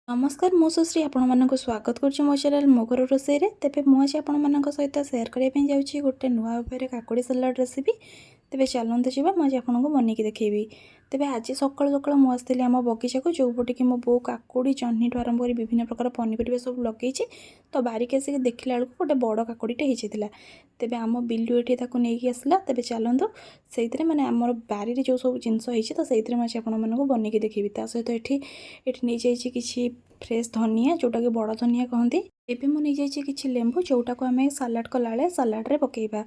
नमस्कार मु सुश्री आपण स्वागत करुँच मो चैनल मो घर रोसई रे। तेबे मु आज आपण सहित शेयर करने जाऊँगी गोटे नुआ उपाय काकुड़ी सलाड रेसिपी। तेबे चलते जावा मुझे आपको बनईकी देखी। तेबे आज सकाल सकाल मुझे आसती आम बगीचा को जो पटे कि मो बो काकुड़ी जह्नी ठू आरंभ कर विभिन्न प्रकार पनीपरिया सब लगे। तो बारिक आसिक देखला बेलू गोटे बड़ काकुड़ीटे होता। तेबे आम बिल्लू ये नहीं आसला। तेबे चलतु से मैंने आम बारी जो सब जिनस होती तो से मुझे आपको बनईकी देखी। सहित ये नहीं जाइए कि फ्रेश धनिया जोटा कि बड़ धनिया कहती। एबे मु नहीं जाइए कि लेंबू जोटा को आम सालाड कला सालाड रे पकेबा।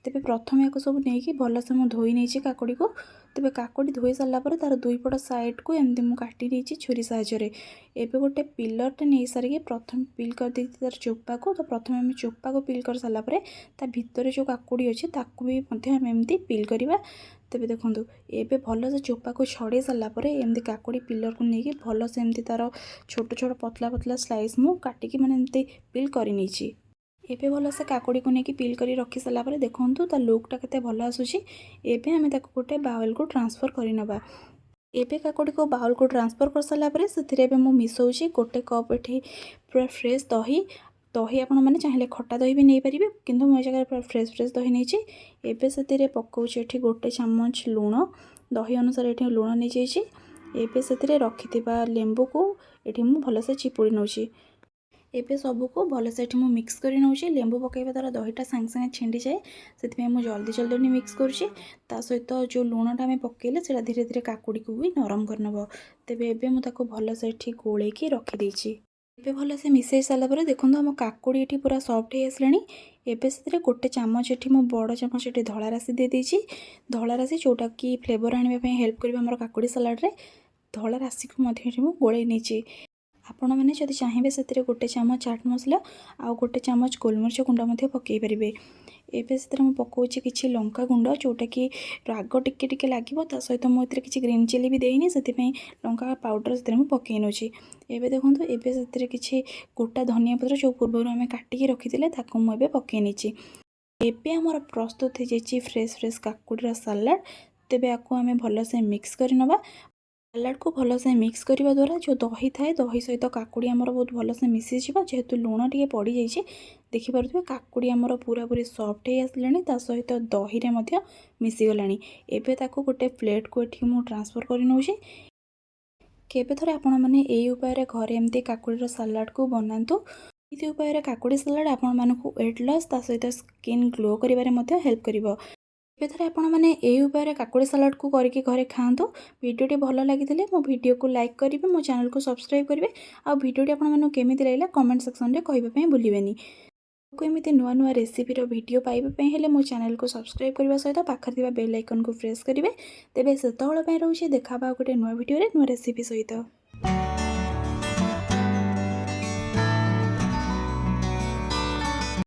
तेबे प्रथम या सब नहीं भलसे मुझे धोई नहीं काकुड़ी को। तेबे काकुड़ी धोई सारा तार दुई पट साइड को एमती मुझे काटी नहीं छुरी साहाय्य। एबे गोटे पिलरटे नहीं सारिक प्रथम पिल कर दी तार चोपा को। तो प्रथम आम चोपा को पिल कर सारापर ता भितर जो काकुड़ी अच्छे ताकू भी एमती पिल करवा। तेबे देखो एबे भलसे चोपा को छड़े सारापर एमती काकुड़ी पिलर को लेकिन भलसे एमती तार छोट छोट पतला पतला स्लाइस मु काटिकी माने एमती पिल कर नहीं। एबे भलसे काकुड़ी को लेकिन पिल कर रखी सारापर देखो ता लुकटा केते भल आसूची। एबे आमे ताको गोटे बाउल को ट्रांसफर करनवा। एबे काकुड़ी को बाउल को ट्रांसफर कर सारापर से मिसौची गोटे कप एठी पूरा फ्रेश दही। दही आपण मैंने चाहिए खटा दही भी नहीं पारे किंतु मो जगह पूरा फ्रेश फ्रेश दही नहीं। एबे से पकाउची एठी गोटे चामच लुण दही अनुसार एठी लुण नहीं जाइए। एबे से रखि लेंबू को एठी मु भलसे चिपुड़ी नौची। एबे सबको भलसे एठी मु मिक्स कर नौची। लेंबू पकाइबा द्वारा दहीटा सांगे सांगे छिंडी जाए से मुझे जल्दी जल्दी मिक्स करुँची। ता सहित जो लुणटा आम पकेले से धीरे धीरे काकुड़ी को भी नरम करनब। तेबे एबे मु ताको भलसे एठी गोलेकी रखी देछि। एबे भलसे मिसई सारा पर देखो आम काकुड़ी एठी पूरा सॉफ्ट हो आसलानी। एबे से गोटे चामच एठी मु बड़ चामच एठी धला राशि दे देछि। धला राशि जोटा कि फ्लेवर आने हेल्प कर आम काकुड़ी सलाड रे। धला राशि को मु गोले नहीं। आपण मैंने जदि चाहिए से गोटे चामच चाट मसला आउ गोटे चामच गोलमरिच गुंड पकई पारे। एबे से पकाउची किछि लंका गुंड जोटा कि राग टिके टिके लगे। ता सहित मुझे किछि ग्रीन चिली भी देनी से लंका पाउडर से पकई नौची। एबे देखो एबे से किछि गोटा धनिया पत्र जो पूर्व आम काटिकी रखी ताकू मुझे पकई नहीं। एबे आमर प्रस्तुत हो जाइए फ्रेश फ्रेश काकुड़ीर सालाड। तेबे आपको आम भलसे मिक्स करनवा। सालाड को भलसे मिक्स करने द्वारा जो दही थाए दही सहित काकुड़ी आमर बहुत भलसे मिसीज जेहेतु लुण टे पड़ जाइए। देखिपे काकुड़ी आमर पूरा पूरी सॉफ्ट हो आसलानी ता सहित दही रे मध्य मिसीगलानी। एबे ताको गोटे प्लेट को एठी मु ट्रांसफर कर नौची। केबे थरे आपण माने एई उपाय घरे एमती काकुड़ीर सालाड को बनातु। ये उपाय काकुड़ी सलाड आपण मानकु वेट लॉस ता सहित स्किन ग्लो करिवारे मध्य हेल्प करिवो। एबे थरे आपण माने एई उपाय काकुड़ी सलाड को करके घरे खातु। वीडियोटी भल लगी मो वीडियो को लाइक करेंगे मो चैनल को सब्सक्राइब करेंगे। आ वीडियोटी आपण मानकु केमिति लागला कमेंट सेक्शन रे कहबा पई भूलिबेनी। को एमिति नुआ नुआ रेसिपीर वीडियो पाइबा पई हेले मो चैनल को सब्सक्राइब करबा सहित पाखर थिबा बेल आइकन को प्रेस करेंगे। तेबे सेतबेल पई रहउछि देखा बा गोटे नुआ वीडियो रे नुआ रेसिपी सहित।